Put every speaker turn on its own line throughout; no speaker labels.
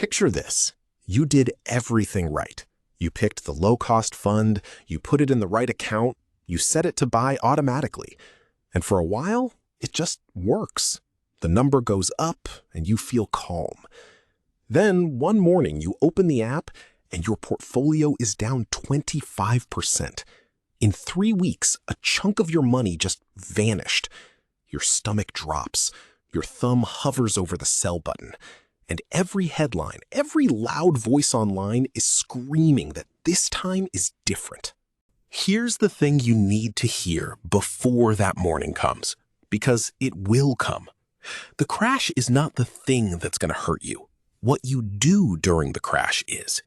Picture this. You did everything right. You picked the low-cost fund, you put it in the right account, you set it to buy automatically. And for a while, it just works. The number goes up and you feel calm. Then one morning you open the app and your portfolio is down 25%. In 3 weeks, a chunk of your money just vanished. Your stomach drops, your thumb hovers over the sell button, and every headline, every loud voice online is screaming that this time is different. Here's the thing you need to hear before that morning comes, because it will come. The crash is not the thing that's going to hurt you. What you do during the crash is.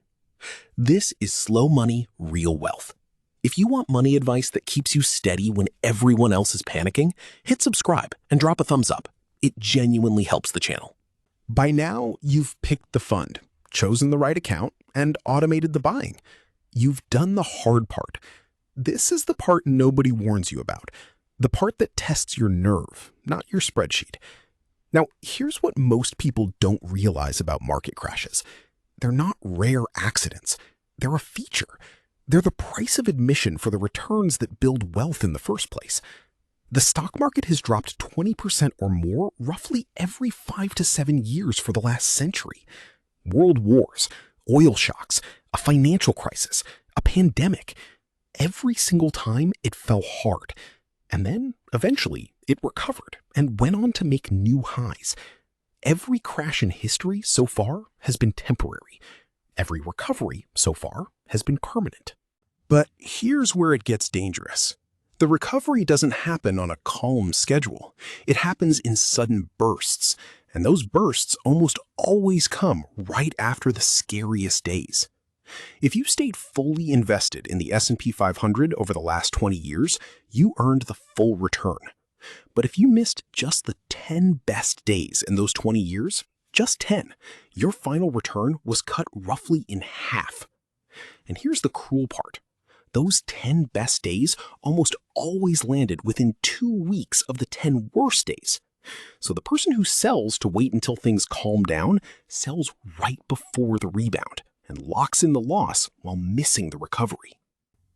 This is Slow Money, Real Wealth. If you want money advice that keeps you steady when everyone else is panicking, hit subscribe and drop a thumbs up. It genuinely helps the channel. By now, you've picked the fund, chosen the right account, and automated the buying. You've done the hard part. This is the part nobody warns you about, the part that tests your nerve, not your spreadsheet. Now, here's what most people don't realize about market crashes. They're not rare accidents. They're a feature. They're the price of admission for the returns that build wealth in the first place. The stock market has dropped 20% or more roughly every 5 to 7 years for the last century. World wars, oil shocks, a financial crisis, a pandemic. Every single time it fell hard. And then, eventually, it recovered and went on to make new highs. Every crash in history so far has been temporary. Every recovery so far has been permanent. But here's where it gets dangerous. The recovery doesn't happen on a calm schedule. It happens in sudden bursts, and those bursts almost always come right after the scariest days. If you stayed fully invested in the S&P 500 over the last 20 years, you earned the full return. But if you missed just the 10 best days in those 20 years, just 10, your final return was cut roughly in half. And here's the cruel part. Those 10 best days almost always landed within 2 weeks of the 10 worst days. So the person who sells to wait until things calm down sells right before the rebound and locks in the loss while missing the recovery.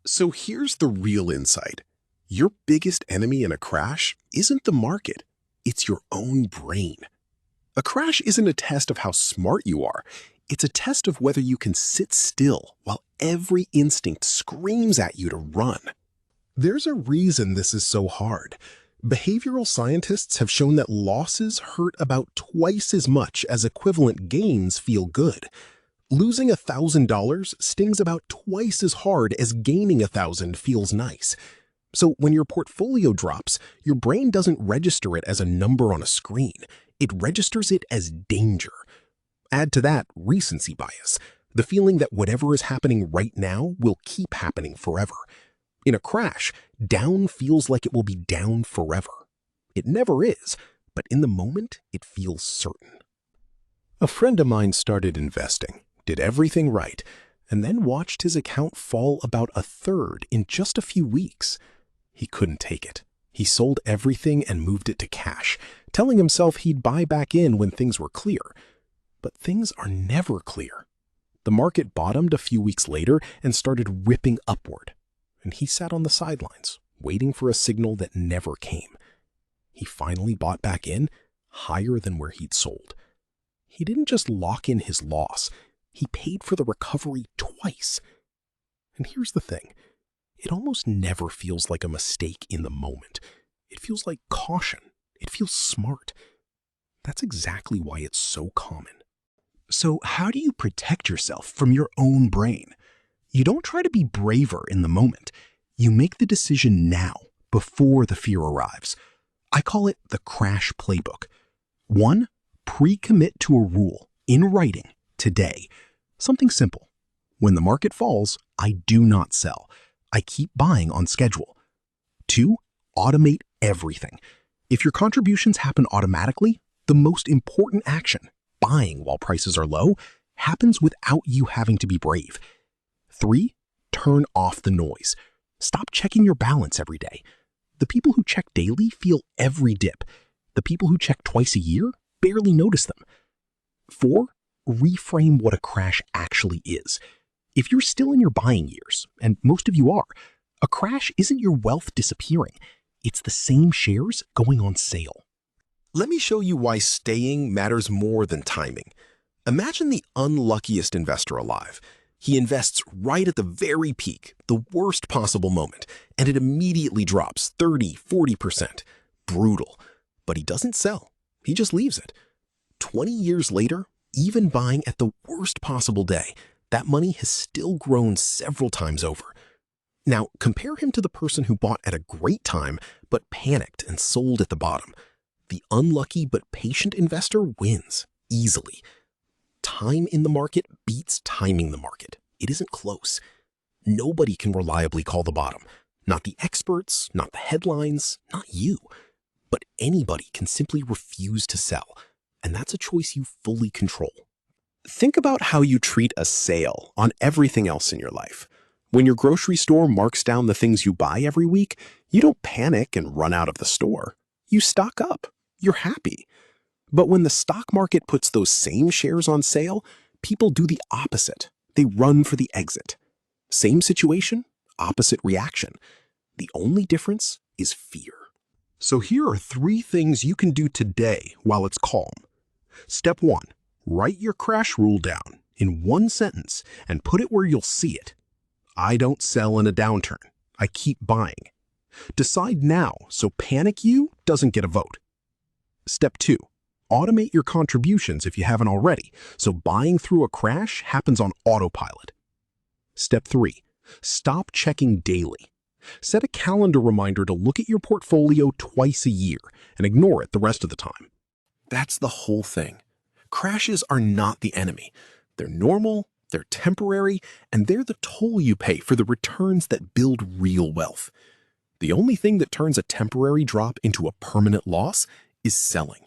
So here's the real insight. Your biggest enemy in a crash isn't the market, it's your own brain. A crash isn't a test of how smart you are. It's a test of whether you can sit still while every instinct screams at you to run. There's a reason this is so hard. Behavioral scientists have shown that losses hurt about twice as much as equivalent gains feel good. Losing $1,000 stings about twice as hard as gaining $1,000 feels nice. So when your portfolio drops, your brain doesn't register it as a number on a screen. It registers it as danger. Add to that recency bias, the feeling that whatever is happening right now will keep happening forever. In a crash, down feels like it will be down forever. It never is, but in the moment, it feels certain. A friend of mine started investing, did everything right, and then watched his account fall about a third in just a few weeks. He couldn't take it. He sold everything and moved it to cash, telling himself he'd buy back in when things were clear. But things are never clear. The market bottomed a few weeks later and started ripping upward, and he sat on the sidelines, waiting for a signal that never came. He finally bought back in, higher than where he'd sold. He didn't just lock in his loss, he paid for the recovery twice. And here's the thing. It almost never feels like a mistake in the moment. It feels like caution. It feels smart. That's exactly why it's so common. So how do you protect yourself from your own brain? You don't try to be braver in the moment. You make the decision now, before the fear arrives. I call it the Crash Playbook. 1, pre-commit to a rule, in writing, today. Something simple. When the market falls, I do not sell. I keep buying on schedule. 2, automate everything. If your contributions happen automatically, the most important action, buying while prices are low, happens without you having to be brave. 3, turn off the noise. Stop checking your balance every day. The people who check daily feel every dip. The people who check twice a year barely notice them. 4,
reframe what a crash actually is. If you're still in your buying years, and most of you are, a crash isn't your wealth disappearing. It's the same shares going on sale.
Let me show you why staying matters more than timing. Imagine the unluckiest investor alive. He invests right at the very peak, the worst possible moment, and it immediately drops 30–40%. Brutal. But he doesn't sell. He just leaves it. 20 years later, even buying at the worst possible day, that money has still grown several times over. Now, compare him to the person who bought at a great time but panicked and sold at the bottom. The unlucky but patient investor wins easily. Time in the market beats timing the market. It isn't close. Nobody can reliably call the bottom. Not the experts, not the headlines, not you. But anybody can simply refuse to sell, and that's a choice you fully control. Think about how you treat a sale on everything else in your life. When your grocery store marks down the things you buy every week, you don't panic and run out of the store. You stock up. You're happy. But when the stock market puts those same shares on sale, people do the opposite. They run for the exit. Same situation, opposite reaction. The only difference is fear. So here are 3 things you can do today while it's calm. Step 1, write your crash rule down in 1 sentence and put it where you'll see it. I don't sell in a downturn. I keep buying. Decide now so panic you doesn't get a vote. Step 2, automate your contributions if you haven't already, so buying through a crash happens on autopilot. Step 3, stop checking daily. Set a calendar reminder to look at your portfolio twice a year and ignore it the rest of the time. That's the whole thing. Crashes are not the enemy. They're normal, they're temporary, and they're the toll you pay for the returns that build real wealth. The only thing that turns a temporary drop into a permanent loss is selling.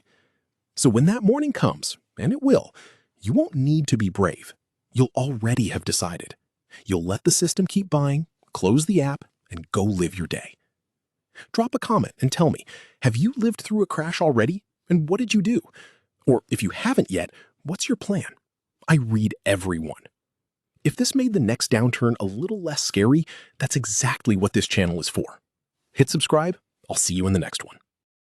So when that morning comes, and it will, you won't need to be brave. You'll already have decided. You'll let the system keep buying, close the app, and go live your day. Drop a comment and tell me, have you lived through a crash already? And what did you do? Or if you haven't yet, what's your plan? I read every one. If this made the next downturn a little less scary, that's exactly what this channel is for. Hit subscribe. I'll see you in the next one.